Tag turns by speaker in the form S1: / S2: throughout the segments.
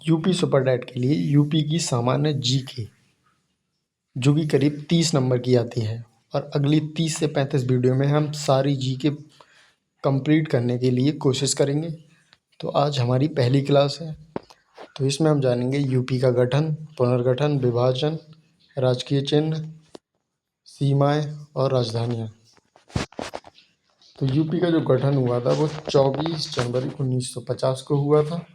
S1: UP super that के लिए UP की सामान्य जीके जो कि करीब 30 नंबर की आती है और अगली 30 से 35 वीडियो में हम सारी जीके कंप्लीट करने के लिए कोशिश करेंगे। तो आज हमारी पहली क्लास है। तो इसमें हम जानेंगे यूपी का गठन, पुनर्गठन, विभाजन, राजकीय चिन्ह, सीमाएं और राजधानियाँ। तो यूपी का जो गठन हुआ था वो 24 जनवरी 1950 को हुआ था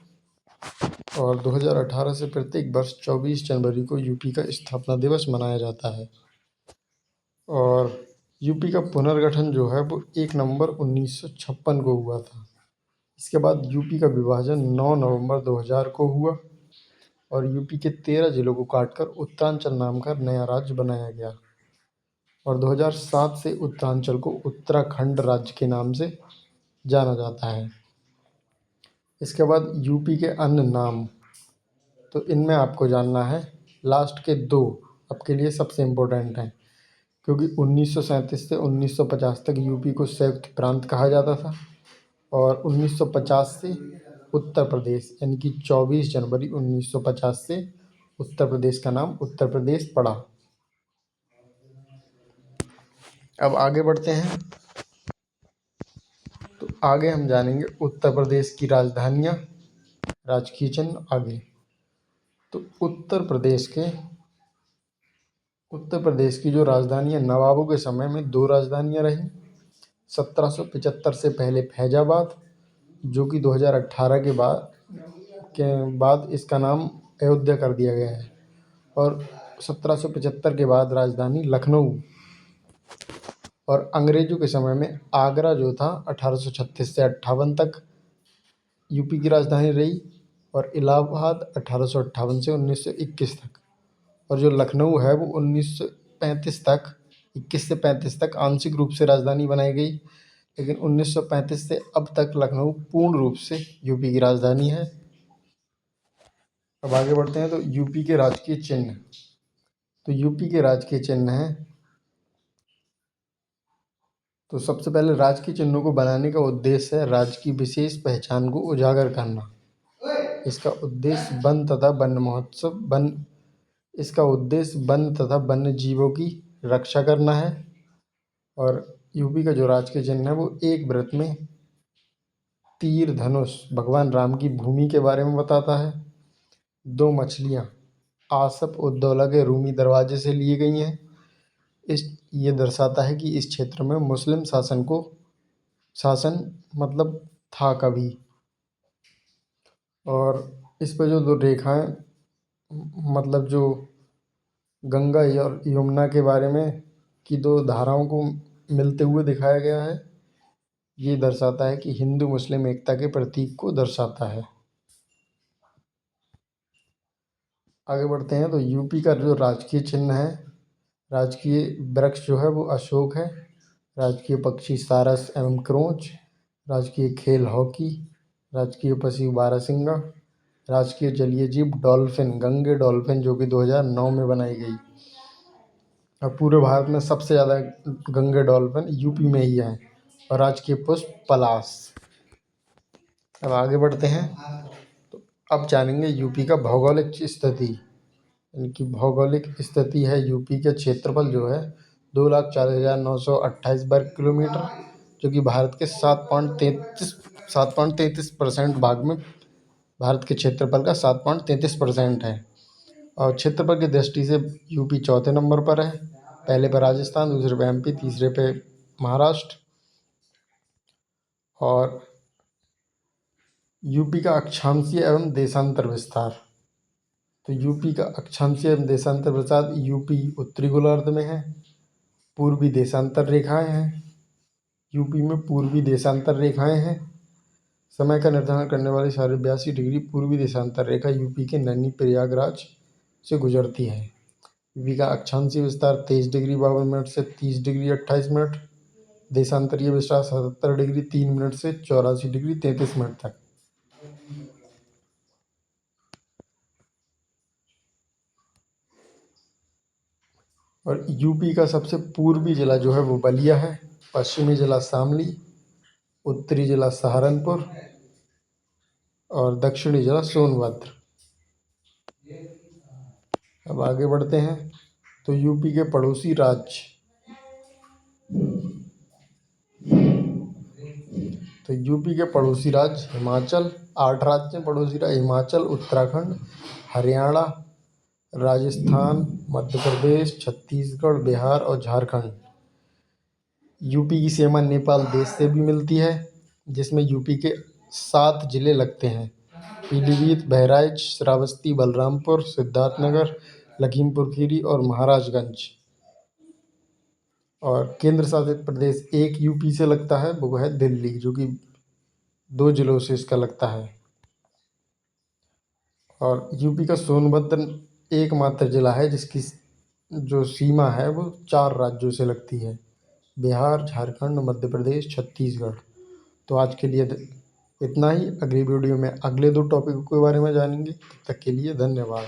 S1: और 2018 से प्रत्येक वर्ष 24 जनवरी को यूपी का स्थापना दिवस मनाया जाता है। और यूपी का पुनर्गठन जो है वो 1 नवंबर 1956 को हुआ था। इसके बाद यूपी का विभाजन 9 नवंबर 2000 को हुआ और यूपी के 13 जिलों को काटकर उत्तरांचल नाम का नया राज्य बनाया गया और 2007 से उत्तरांचल को उत्तराखंड राज्य के नाम से जाना जाता है। इसके बाद यूपी के अन्य नाम, तो इनमें आपको जानना है लास्ट के 2 आपके लिए सबसे इम्पोर्टेंट हैं, क्योंकि 1937 से 1950 तक यूपी को संयुक्त प्रांत कहा जाता था और 1950 से उत्तर प्रदेश यानी कि 24 जनवरी 1950 से उत्तर प्रदेश का नाम उत्तर प्रदेश पड़ा। अब आगे बढ़ते हैं। तो आगे हम जानेंगे उत्तर प्रदेश की राजधानियाँ, राजकीय चिन्ह आगे। तो उत्तर प्रदेश की जो राजधानी है, नवाबों के समय में 2 राजधानियाँ रहीं। 1775 से पहले फैजाबाद, जो कि 2018 के बाद इसका नाम अयोध्या कर दिया गया है, और 1775 के बाद राजधानी लखनऊ। और अंग्रेजों के समय में आगरा जो था 1836 से 58 तक यूपी की राजधानी रही और इलाहाबाद 1858 से 1921 तक। और जो लखनऊ है वो 1935 तक 21 से 35 तक आंशिक रूप से राजधानी बनाई गई, लेकिन 1935 से अब तक लखनऊ पूर्ण रूप से यूपी की राजधानी है। अब आगे बढ़ते हैं। तो यूपी के राजकीय चिन्ह, तो यूपी के राजकीय चिन्ह हैं, तो सबसे पहले राजकीय चिन्हों को बनाने का उद्देश्य है राज्य की विशेष पहचान को उजागर करना। इसका उद्देश्य वन तथा वन्य जीवों की रक्षा करना है। और यूपी का जो राजकीय चिन्ह है वो एक वृत्त में तीर धनुष भगवान राम की भूमि के बारे में बताता है। 2 मछलियाँ आसप उद्दौला के रूमी दरवाजे से ली गई हैं। ये दर्शाता है कि इस क्षेत्र में मुस्लिम शासन मतलब था कभी। और इस पर जो 2 रेखाएं मतलब जो गंगा और यमुना के बारे में की 2 धाराओं को मिलते हुए दिखाया गया है, ये दर्शाता है कि हिंदू मुस्लिम एकता के प्रतीक को दर्शाता है। आगे बढ़ते हैं। तो यूपी का जो राजकीय चिन्ह है, राजकीय वृक्ष जो है वो अशोक है, राजकीय पक्षी सारस एवं क्रोंच, राजकीय खेल हॉकी, राजकीय पशु बारहसिंगा, राजकीय जलीय जीव डॉल्फिन गंगे डॉल्फिन जो कि 2009 में बनाई गई। और पूरे भारत में सबसे ज़्यादा गंगे डॉल्फिन यूपी में ही है। और राजकीय पुष्प पलाश। अब आगे बढ़ते हैं। तो अब जानेंगे यूपी का भौगोलिक स्थिति, यानी कि भौगोलिक स्थिति है यूपी के क्षेत्रफल जो है 2,40,928 वर्ग किलोमीटर, जो कि भारत के 7.33% भाग में भारत के क्षेत्रफल का 7.33% है। और क्षेत्रफल की दृष्टि से यूपी 4थे नंबर पर है, पहले पर राजस्थान, दूसरे पे एमपी, तीसरे पे महाराष्ट्र। और यूपी का अक्षांशीय एवं देशांतर विस्तार, तो यूपी का अक्षांशीय एवं देशांतर विस्तार, यूपी उत्तरी गोलार्ध में है, पूर्वी देशांतर रेखाएं हैं, यूपी में पूर्वी देशांतर रेखाएं हैं। समय का निर्धारण करने वाली 82 डिग्री पूर्वी देशांतर रेखा यूपी के नैनी प्रयागराज से गुजरती है। यूपी का अक्षांशीय विस्तार 23 डिग्री 52 मिनट से 30 डिग्री 28 मिनट, देशांतरीय विस्तार 77 डिग्री 3 मिनट से 84 डिग्री 33 मिनट तक। और यूपी का सबसे पूर्वी जिला जो है वो बलिया है, पश्चिमी जिला शामली, उत्तरी जिला सहारनपुर और दक्षिणी जिला सोनभद्र। अब आगे बढ़ते हैं। तो यूपी के पड़ोसी राज्य, तो यूपी के पड़ोसी राज्य हिमाचल, 8 राज्य हैं पड़ोसी राज्य: हिमाचल, उत्तराखंड, हरियाणा, राजस्थान, मध्य प्रदेश, छत्तीसगढ़, बिहार और झारखंड। यूपी की सीमा नेपाल देश से भी मिलती है, जिसमें यूपी के 7 जिले लगते हैं: पीलीभीत, बहराइच, श्रावस्ती, बलरामपुर, सिद्धार्थनगर, लखीमपुर खीरी और महाराजगंज। और केंद्र शासित प्रदेश एक यूपी से लगता है, वो है दिल्ली, जो कि 2 जिलों से इसका लगता है। और यूपी का सोनभद्र एकमात्र जिला है जिसकी जो सीमा है वो 4 राज्यों से लगती है: बिहार, झारखंड, मध्य प्रदेश, छत्तीसगढ़। तो आज के लिए इतना ही। अगली वीडियो में अगले 2 टॉपिक के बारे में जानेंगे। तब तक के लिए धन्यवाद।